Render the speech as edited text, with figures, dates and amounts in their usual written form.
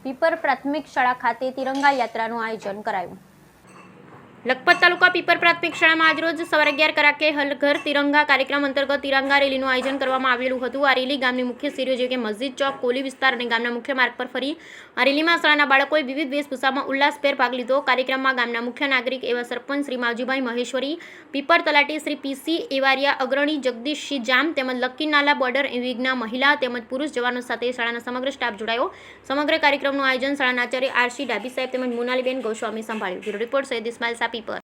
પીપર પ્રાથમિક શાળા ખાતે તિરંગા યાત્રાનું આયોજન કરાયું। લખપત તાલુકા પીપર પ્રાથમિક શાળામાં આજરોજ સવારે 11 કલાકે હર ઘર તિરંગા કાર્યક્રમ અંતર્ગત તિરંગા રેલીનું આયોજન કરવામાં આવેલું હતું। આ રેલી ગામની મુખ્ય શેરીઓ જેવી કે મસ્જિદ ચોક, કોલી વિસ્તાર અને ગામના મુખ્ય માર્ગ પર ફરી આ રેલીમાં શાળાના બાળકોએ વિવિધ વેશભૂષામાં ઉલ્લાસભેર ભાગ લીધો। કાર્યક્રમમાં ગામના મુખ્ય નાગરિક એવા સરપંચ શ્રી માવજીભાઈ મહેશ્વરી, પીપર તલાટી શ્રી પીસી એવારિયા, અગ્રણી જગદીશસિંહ જામ તેમજ લક્કી નાલા બોર્ડર વિંગના મહિલા તેમજ પુરુષ જવાનો સાથે શાળાના સમગ્ર સ્ટાફ જોડાયો। સમગ્ર કાર્યક્રમનું આયોજન શાળાના આચાર્ય આરસી ડાભી સાહેબ તેમજ મોનાલીબેન ગોસ્વામી સંભાળ્યું। બ્યુરો રિપોર્ટ સૈયદ ઇસ્માઇલ શાહ, પીપર।